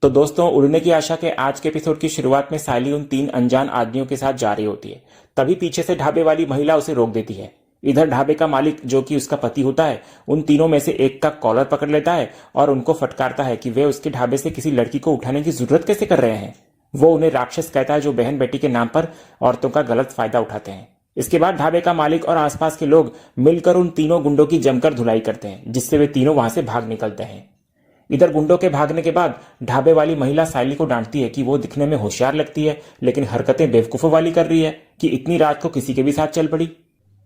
तो दोस्तों, उड़ने की आशा के आज के एपिसोड की शुरुआत में सायली उन 3 अनजान आदमियों के साथ जा रही होती है। तभी पीछे से ढाबे वाली महिला उसे रोक देती है। इधर ढाबे का मालिक, जो कि उसका पति होता है, उन तीनों में से एक का कॉलर पकड़ लेता है और उनको फटकारता है कि वे उसके ढाबे से किसी लड़की को उठाने की जरूरत कैसे कर रहे हैं। वो उन्हें राक्षस कहता है, जो बहन बेटी के नाम पर औरतों का गलत फायदा उठाते हैं। इसके बाद ढाबे का मालिक और आसपास के लोग मिलकर उन तीनों गुंडों की जमकर धुलाई करते हैं, जिससे वे तीनों वहां से भाग निकलते हैं। इधर गुंडों के भागने के बाद ढाबे वाली महिला सायली को डांटती है कि वो दिखने में होशियार लगती है, लेकिन हरकतें बेवकूफों वाली कर रही है कि इतनी रात को किसी के भी साथ चल पड़ी।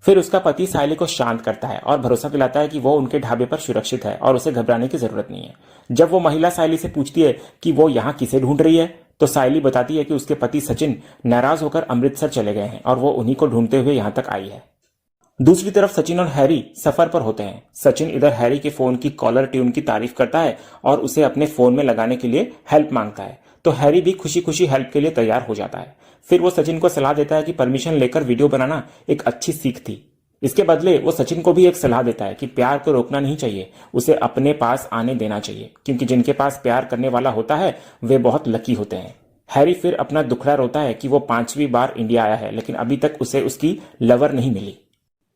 फिर उसका पति सायली को शांत करता है और भरोसा दिलाता है कि वो उनके ढाबे पर सुरक्षित है और उसे घबराने की जरूरत नहीं है। जब वो महिला सायली से पूछती है कि वो यहाँ किसे ढूंढ रही है, तो सायली बताती है कि उसके पति सचिन नाराज होकर अमृतसर चले गए हैं और वो उन्हीं को ढूंढते हुए यहाँ तक आई है। दूसरी तरफ सचिन और हैरी सफर पर होते हैं। सचिन इधर हैरी के फोन की कॉलर ट्यून की तारीफ करता है और उसे अपने फोन में लगाने के लिए हेल्प मांगता है, तो हैरी भी खुशी खुशी हेल्प के लिए तैयार हो जाता है। फिर वो सचिन को सलाह देता है कि परमिशन लेकर वीडियो बनाना एक अच्छी सीख थी। इसके बदले वो सचिन को भी एक सलाह देता है कि प्यार को रोकना नहीं चाहिए, उसे अपने पास आने देना चाहिए, क्योंकि जिनके पास प्यार करने वाला होता है वे बहुत लकी होते हैं। हैरी फिर अपना दुखड़ा रोता है कि वो 5वीं बार इंडिया आया है, लेकिन अभी तक उसे उसकी लवर नहीं मिली।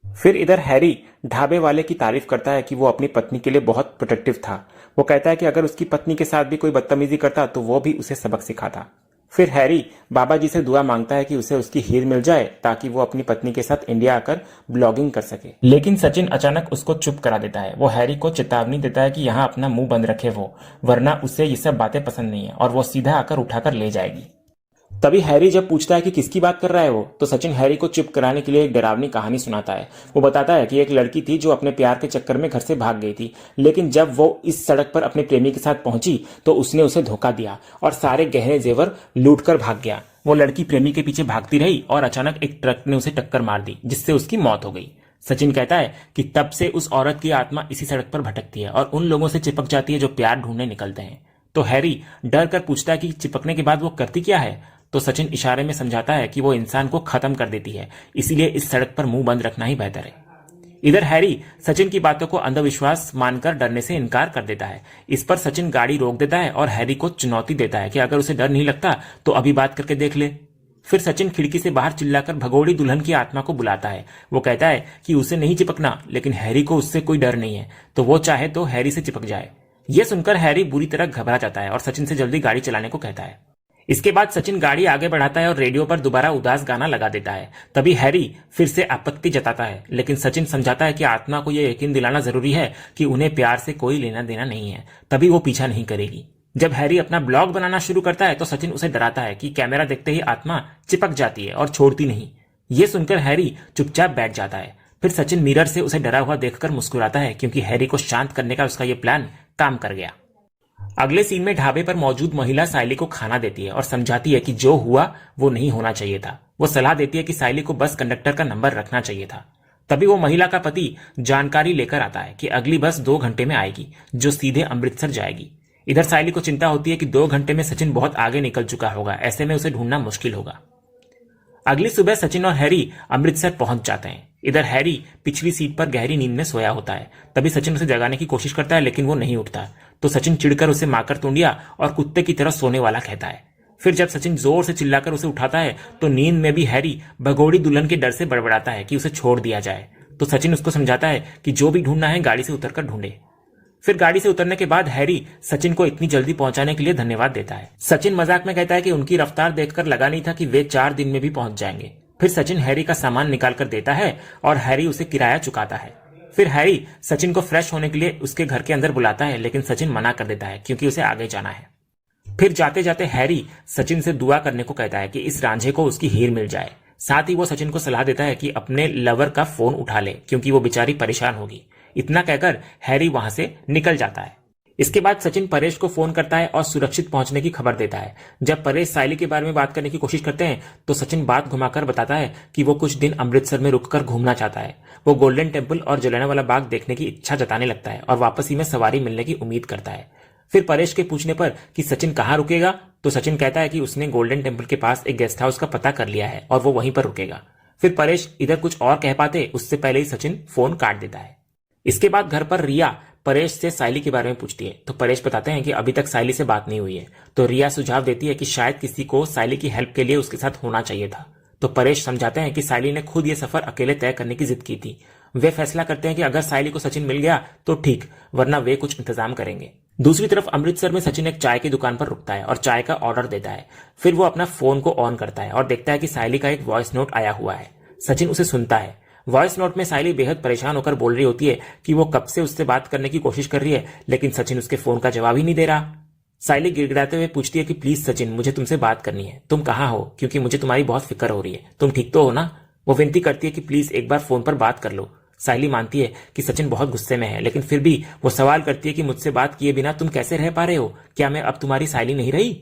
फिर इधर हैरी ढाबे वाले की तारीफ करता है कि वो अपनी पत्नी के लिए बहुत प्रोटेक्टिव था। वो कहता है कि अगर उसकी पत्नी के साथ भी कोई बदतमीजी करता तो वो भी उसे सबक सिखाता। फिर हैरी बाबा जी से दुआ मांगता है कि उसे उसकी हीर मिल जाए, ताकि वो अपनी पत्नी के साथ इंडिया आकर ब्लॉगिंग कर सके। लेकिन सचिन अचानक उसको चुप करा देता है। वो हैरी को चेतावनी देता है कि यहाँ अपना मुंह बंद रखे वो, वरना उसे ये सब बातें पसंद नहीं है और वो सीधा आकर उठाकर ले जाएगी। तभी हैरी जब पूछता है कि किसकी बात कर रहा है वो, तो सचिन हैरी को चुप कराने के लिए एक डरावनी कहानी सुनाता है। वो बताता है कि एक लड़की थी जो अपने प्यार के चक्कर में घर से भाग गई थी, लेकिन जब वो इस सड़क पर अपने प्रेमी के साथ पहुंची तो उसने उसे धोखा दिया और सारे गहने जेवर लूट कर भाग गया। वो लड़की प्रेमी के पीछे भागती रही और अचानक एक ट्रक ने उसे टक्कर मार दी, जिससे उसकी मौत हो गई। सचिन कहता है कि तब से उस औरत की आत्मा इसी सड़क पर भटकती है और उन लोगों से चिपक जाती है जो प्यार ढूंढने निकलते हैं। तो हैरी डर कर पूछता है कि चिपकने के बाद वो करती क्या है, तो सचिन इशारे में समझाता है कि वो इंसान को खत्म कर देती है, इसीलिए इस सड़क पर मुंह बंद रखना ही बेहतर है। इधर हैरी सचिन की बातों को अंधविश्वास मानकर डरने से इनकार कर देता है। इस पर सचिन गाड़ी रोक देता है और हैरी को चुनौती देता है कि अगर उसे डर नहीं लगता तो अभी बात करके देख ले। फिर सचिन खिड़की से बाहर चिल्लाकर भगोड़ी दुल्हन की आत्मा को बुलाता है। वो कहता है कि उसे नहीं चिपकना, लेकिन हैरी को उससे कोई डर नहीं है, तो वो चाहे तो हैरी से चिपक जाए। यह सुनकर हैरी बुरी तरह घबरा जाता है और सचिन से जल्दी गाड़ी चलाने को कहता है। इसके बाद सचिन गाड़ी आगे बढ़ाता है और रेडियो पर दोबारा उदास गाना लगा देता है। तभी हैरी फिर से आपत्ति जताता है, लेकिन सचिन समझाता है कि आत्मा को यह यकीन दिलाना जरूरी है कि उन्हें प्यार से कोई लेना देना नहीं है, तभी वो पीछा नहीं करेगी। जब हैरी अपना ब्लॉग बनाना शुरू करता है तो सचिन उसे डराता है कि कैमरा देखते ही आत्मा चिपक जाती है और छोड़ती नहीं। ये सुनकर हैरी चुपचाप बैठ जाता है। फिर सचिन मिरर से उसे डरा हुआ देखकर मुस्कुराता है, क्योंकि हैरी को शांत करने का उसका यह प्लान काम कर गया। अगले सीन में ढाबे पर मौजूद महिला सायली को खाना देती है और समझाती है कि जो हुआ वो नहीं होना चाहिए था। वो सलाह देती है कि सायली को बस कंडक्टर का नंबर रखना चाहिए था। तभी वो महिला का पति जानकारी लेकर आता है कि अगली बस 2 घंटे में आएगी, जो सीधे अमृतसर जाएगी। इधर सायली को चिंता होती है कि 2 घंटे में सचिन बहुत आगे निकल चुका होगा, ऐसे में उसे ढूंढना मुश्किल होगा। अगली सुबह सचिन और हैरी अमृतसर पहुंच जाते हैं। इधर हैरी पिछली सीट पर गहरी नींद में सोया होता है। तभी सचिन उसे जगाने की कोशिश करता है, लेकिन वो नहीं उठता। तो सचिन चिढ़कर उसे माकर तुंडिया और कुत्ते की तरह सोने वाला कहता है। फिर जब सचिन जोर से चिल्लाकर उसे उठाता है तो नींद में भी हैरी भगोड़ी दुल्हन के डर से बड़बड़ाता है कि उसे छोड़ दिया जाए। तो सचिन उसको समझाता है कि जो भी ढूंढना है गाड़ी से उतरकर ढूंढे। फिर गाड़ी से उतरने के बाद हैरी सचिन को इतनी जल्दी पहुंचाने के लिए धन्यवाद देता है। सचिन मजाक में कहता है कि उनकी रफ्तार देखकर लगा नहीं था कि वे 4 दिन में भी पहुंच जाएंगे। फिर सचिन हैरी का सामान निकाल कर देता है और हैरी उसे किराया चुकाता है। फिर हैरी सचिन को फ्रेश होने के लिए उसके घर के अंदर बुलाता है, लेकिन सचिन मना कर देता है क्योंकि उसे आगे जाना है। फिर जाते जाते हैरी सचिन से दुआ करने को कहता है कि इस रांझे को उसकी हीर मिल जाए। साथ ही वो सचिन को सलाह देता है कि अपने लवर का फोन उठा ले, क्योंकि वो बेचारी परेशान होगी। इतना कहकर हैरी वहां से निकल जाता है। इसके बाद सचिन परेश को फोन करता है और सुरक्षित पहुंचने की खबर देता है। जब परेश सायली के बारे में बात करने की कोशिश करते हैं तो सचिन बात घुमाकर बताता है कि वो कुछ दिन अमृतसर में रुककर घूमना चाहता है। वो गोल्डन टेम्पल और जलियांवाला बाग देखने की इच्छा जताने लगता है और वापसी में सवारी मिलने की उम्मीद करता है। फिर परेश के पूछने पर कि सचिन कहाँ रुकेगा, तो सचिन कहता है कि उसने गोल्डन टेम्पल के पास एक गेस्ट हाउस का पता कर लिया है और वो वहीं पर रुकेगा। फिर परेश इधर कुछ और कह पाते उससे पहले ही सचिन फोन काट देता है। इसके बाद घर पर रिया परेश से साइली के बारे में पूछती है तो परेश बताते हैं कि अभी तक साइली से बात नहीं हुई है। तो रिया सुझाव देती है कि शायद किसी को साइली की हेल्प के लिए उसके साथ होना चाहिए था। तो परेश समझाते हैं कि साइली ने खुद ये सफर अकेले तय करने की जिद की थी। वे फैसला करते हैं कि अगर साइली को सचिन मिल गया तो ठीक, वरना वे कुछ इंतजाम करेंगे। दूसरी तरफ अमृतसर में सचिन एक चाय की दुकान पर रुकता है और चाय का ऑर्डर देता है। फिर वो अपना फोन को ऑन करता है और देखता है कि साइली का एक वॉइस नोट आया हुआ है। सचिन उसे सुनता है। वॉइस नोट में साइली बेहद परेशान होकर बोल रही होती है कि वो कब से उससे बात करने की कोशिश कर रही है, लेकिन सचिन उसके फोन का जवाब ही नहीं दे रहा। साइली गिड़गिड़ाते हुए पूछती है कि प्लीज सचिन, मुझे तुमसे बात करनी है। तुम कहाँ हो? क्योंकि मुझे तुम्हारी बहुत फिक्र हो रही है। तुम ठीक तो हो ना? वो विनती करती है कि प्लीज एक बार फोन पर बात कर लो। साइली मानती है कि सचिन बहुत गुस्से में है, लेकिन फिर भी वो सवाल करती है कि मुझसे बात किए बिना तुम कैसे रह पा रहे हो? क्या मैं अब तुम्हारी साइली नहीं रही?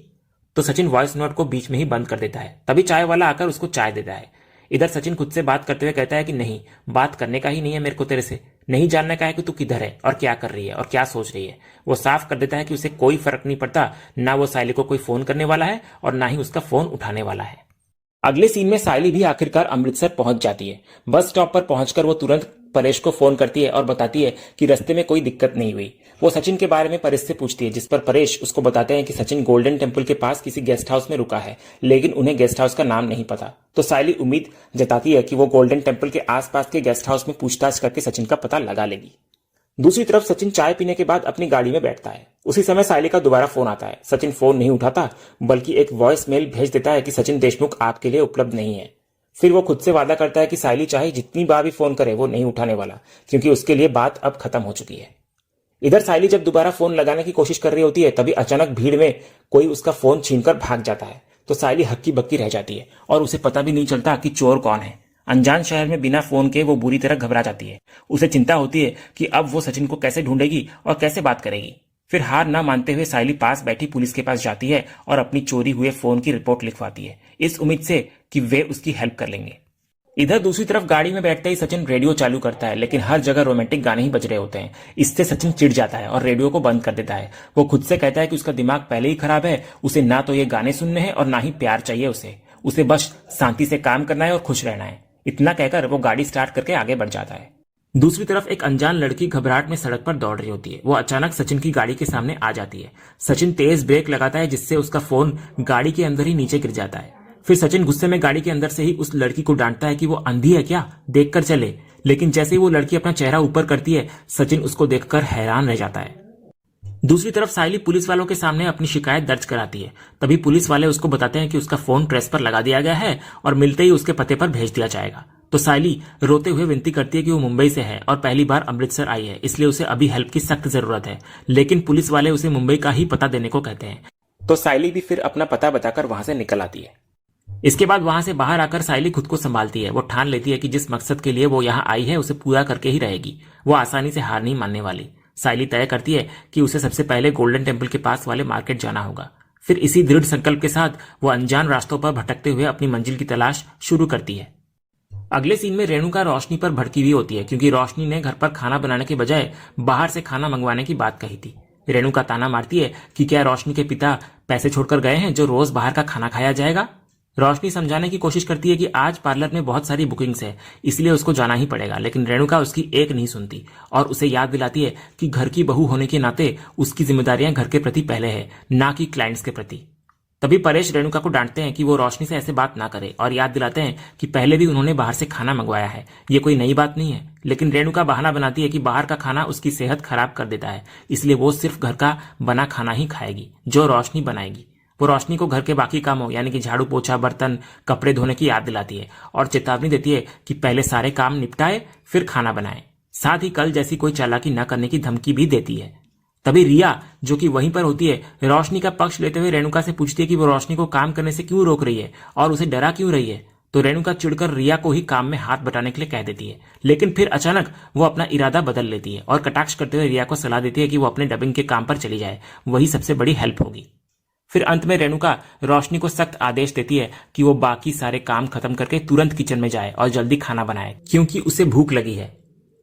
तो सचिन वॉइस नोट को बीच में ही बंद कर देता है। तभी चाय वाला आकर उसको चाय देता है। इधर सचिन खुद से बात करते हुए कहता है कि नहीं, बात करने का ही नहीं है मेरे को तेरे से। नहीं जानने का है कि तू किधर है और क्या कर रही है और क्या सोच रही है। वो साफ कर देता है कि उसे कोई फर्क नहीं पड़ता, ना वो साइली को कोई फोन करने वाला है और ना ही उसका फोन उठाने वाला है। अगले सीन में साइली भी आखिरकार अमृतसर पहुंच जाती है। बस स्टॉप पर पहुंचकर वो तुरंत परेश को फोन करती है और बताती है कि रास्ते में कोई दिक्कत नहीं हुई। वो सचिन के बारे में परेश से पूछती है, जिस पर परेश उसको बताते हैं कि सचिन गोल्डन टेम्पल के पास किसी गेस्ट हाउस में रुका है, लेकिन उन्हें गेस्ट हाउस का नाम नहीं पता। तो साइली उम्मीद जताती है कि वो गोल्डन टेम्पल के आसपास के गेस्ट हाउस में पूछताछ करके सचिन का पता लगा लेगी। दूसरी तरफ सचिन चाय पीने के बाद अपनी गाड़ी में बैठता है। उसी समय साइली का दोबारा फोन आता है। सचिन फोन नहीं उठाता, बल्कि एक वॉइस मेल भेज देता है कि सचिन देशमुख आपके लिए उपलब्ध नहीं है। फिर वो खुद से वादा करता है कि साइली चाहे जितनी बार भी फोन करे वो नहीं उठाने वाला, क्योंकि उसके लिए बात अब खत्म हो चुकी है। इधर साइली जब दोबारा फोन लगाने की कोशिश कर रही होती है, तभी अचानक भीड़ में कोई उसका फोन छीनकर भाग जाता है। तो साइली हक्की बक्की रह जाती है और उसे पता भी नहीं चलता कि चोर कौन है। अनजान शहर में बिना फोन के वो बुरी तरह घबरा जाती है। उसे चिंता होती है कि अब वो सचिन को कैसे ढूंढेगी और कैसे बात करेगी। फिर हार न मानते हुए साइली पास बैठी पुलिस के पास जाती है और अपनी चोरी हुए फोन की रिपोर्ट लिखवाती है, इस उम्मीद से कि वे उसकी हेल्प कर लेंगे। इधर दूसरी तरफ गाड़ी में बैठते ही सचिन रेडियो चालू करता है, लेकिन हर जगह रोमांटिक गाने ही बज रहे होते हैं। इससे सचिन चिढ़ जाता है और रेडियो को बंद कर देता है। वो खुद से कहता है कि उसका दिमाग पहले ही खराब है, उसे ना तो ये गाने सुनने हैं और ना ही प्यार चाहिए उसे बस शांति से काम करना है और खुश रहना है। इतना कहकर वो गाड़ी स्टार्ट करके आगे बढ़ जाता है। दूसरी तरफ एक अनजान लड़की घबराहट में सड़क पर दौड़ रही होती है। वो अचानक सचिन की गाड़ी के सामने आ जाती है। सचिन तेज ब्रेक लगाता है, जिससे उसका फोन गाड़ी के अंदर ही नीचे गिर जाता है। फिर सचिन गुस्से में गाड़ी के अंदर से ही उस लड़की को डांटता है कि वो अंधी है क्या, देखकर चले। लेकिन जैसे ही वो लड़की अपना चेहरा ऊपर करती है, सचिन उसको देखकर हैरान रह जाता है। दूसरी तरफ साइली पुलिस वालों के सामने अपनी शिकायत दर्ज कराती है। तभी पुलिस वाले उसको बताते हैं कि उसका फोन ट्रेस पर लगा दिया गया है और मिलते ही उसके पते पर भेज दिया जाएगा। तो साइली रोते हुए विनती करती है कि वो मुंबई से है और पहली बार अमृतसर आई है, इसलिए उसे अभी हेल्प की सख्त जरूरत है। लेकिन पुलिस वाले उसे मुंबई का ही पता देने को कहते हैं। तो साइली भी फिर अपना पता बताकर वहां से निकल आती है। इसके बाद वहां से बाहर आकर साइली खुद को संभालती है। वो ठान लेती है कि जिस मकसद के लिए वो यहाँ आई है उसे पूरा करके ही रहेगी। वो आसानी से हार नहीं मानने वाली। साइली तय करती है कि उसे सबसे पहले गोल्डन टेम्पल के पास वाले मार्केट जाना होगा। फिर इसी दृढ़ संकल्प के साथ वो अनजान रास्तों पर भटकते हुए अपनी मंजिल की तलाश शुरू करती है। अगले सीन में रेणुका रोशनी पर भड़की हुई होती है, क्योंकि रोशनी ने घर पर खाना बनाने के बजाय बाहर से खाना मंगवाने की बात कही थी। रेणुका ताना मारती है कि क्या रोशनी के पिता पैसे छोड़कर गए हैं जो रोज बाहर का खाना खाया जाएगा। रोशनी समझाने की कोशिश करती है कि आज पार्लर में बहुत सारी बुकिंग्स है, इसलिए उसको जाना ही पड़ेगा। लेकिन रेणुका उसकी एक नहीं सुनती और उसे याद दिलाती है कि घर की बहू होने के नाते उसकी जिम्मेदारियां घर के प्रति पहले है, ना कि क्लाइंट्स के प्रति। तभी परेश रेणुका को डांटते हैं कि वो रोशनी से ऐसे बात ना करे और याद दिलाते हैं कि पहले भी उन्होंने बाहर से खाना मंगवाया है, ये कोई नई बात नहीं है। लेकिन रेणुका बहाना बनाती है कि बाहर का खाना उसकी सेहत खराब कर देता है, इसलिए वो सिर्फ घर का बना खाना ही खाएगी जो रोशनी बनाएगी। वो रोशनी को घर के बाकी कामों यानी कि झाड़ू पोछा, बर्तन, कपड़े धोने की याद दिलाती है और चेतावनी देती है कि पहले सारे काम निपटाए फिर खाना बनाए। साथ ही कल जैसी कोई चालाकी न करने की धमकी भी देती है। तभी रिया, जो कि वहीं पर होती है, रोशनी का पक्ष लेते हुए रेणुका से पूछती है कि वो रोशनी को काम करने से क्यों रोक रही है और उसे डरा क्यों रही है। तो रेणुका चिढ़कर रिया को ही काम में हाथ बटाने के लिए कह देती है। लेकिन फिर अचानक वो अपना इरादा बदल लेती है और कटाक्ष करते हुए रिया को सलाह देती है कि वो अपने डबिंग के काम पर चली जाए, वही सबसे बड़ी हेल्प होगी। फिर अंत में रेणुका रोशनी को सख्त आदेश देती है कि वो बाकी सारे काम खत्म करके तुरंत किचन में जाए और जल्दी खाना बनाए, क्योंकि उसे भूख लगी है।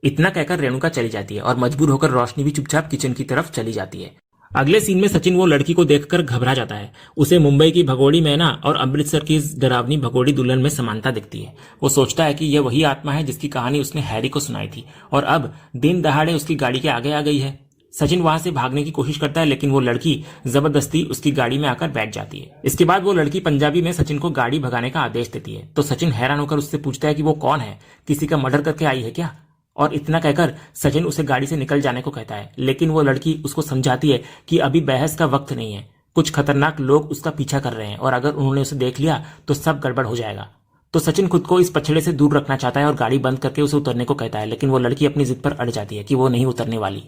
इतना कहकर रेणुका चली जाती है और मजबूर होकर रोशनी भी चुपचाप किचन की तरफ चली जाती है। अगले सीन में सचिन वो लड़की को देखकर घबरा जाता है। उसे मुंबई की भगोड़ी मैना और अमृतसर की डरावनी भगोड़ी दुल्हन में समानता दिखती है। वो सोचता है कि यह वही आत्मा है जिसकी कहानी उसने हैरी को सुनाई थी और अब दिन दहाड़े उसकी गाड़ी के आगे आ गई है। सचिन वहां से भागने की कोशिश करता है, लेकिन वो लड़की जबरदस्ती उसकी गाड़ी में आकर बैठ जाती है। इसके बाद वो लड़की पंजाबी में सचिन को गाड़ी भगाने का आदेश देती है। तो सचिन हैरान होकर उससे पूछता है कि वो कौन है, किसी का मर्डर करके आई है क्या? और इतना कहकर सचिन उसे गाड़ी से निकल जाने को कहता है, लेकिन वो लड़की उसको समझाती है कि अभी बहस का वक्त नहीं है, कुछ खतरनाक लोग उसका पीछा कर रहे हैं और अगर उन्होंने उसे देख लिया तो सब गड़बड़ हो जाएगा। तो सचिन खुद को इस पछड़े से दूर रखना चाहता है और गाड़ी बंद करके उसे उतरने को कहता है, लेकिन वो लड़की अपनी जिद पर अड़ जाती है कि वो नहीं उतरने वाली।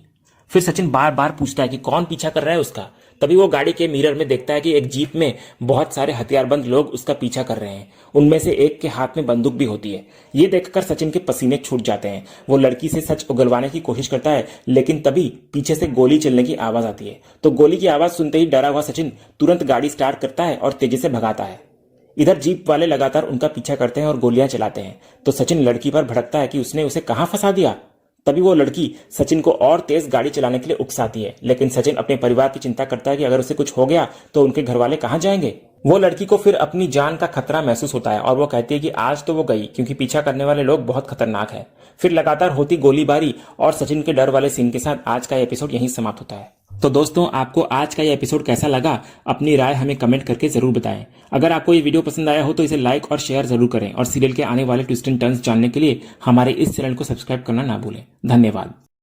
फिर सचिन बार बार पूछता है कि कौन पीछा कर रहा है उसका। तभी वो गाड़ी के मिरर में देखता है कि एक जीप में बहुत सारे हथियारबंद लोग उसका पीछा कर रहे हैं। उनमें से एक के हाथ में बंदूक भी होती है। ये देखकर सचिन के पसीने छूट जाते हैं। वो लड़की से सच उगलवाने की कोशिश करता है, लेकिन तभी पीछे से गोली चलने की आवाज आती है। तो गोली की आवाज सुनते ही डरा हुआ सचिन तुरंत गाड़ी स्टार्ट करता है और तेजी से भगाता है। इधर जीप वाले लगातार उनका पीछा करते हैं और गोलियां चलाते हैं। तो सचिन लड़की पर भड़कता है कि उसने उसे कहां फंसा दिया। तभी वो लड़की सचिन को और तेज गाड़ी चलाने के लिए उकसाती है, लेकिन सचिन अपने परिवार की चिंता करता है कि अगर उसे कुछ हो गया तो उनके घर वाले कहां जाएंगे। वो लड़की को फिर अपनी जान का खतरा महसूस होता है और वो कहती है कि आज तो वो गई, क्योंकि पीछा करने वाले लोग बहुत खतरनाक है। फिर लगातार होती गोलीबारी और सचिन के डर वाले सीन के साथ आज का एपिसोड यहीं समाप्त होता है। तो दोस्तों, आपको आज का ये एपिसोड कैसा लगा, अपनी राय हमें कमेंट करके जरूर बताएं। अगर आपको ये वीडियो पसंद आया हो तो इसे लाइक और शेयर जरूर करें और सीरियल के आने वाले ट्विस्ट एंड टर्न्स जानने के लिए हमारे इस चैनल को सब्सक्राइब करना ना भूलें। धन्यवाद।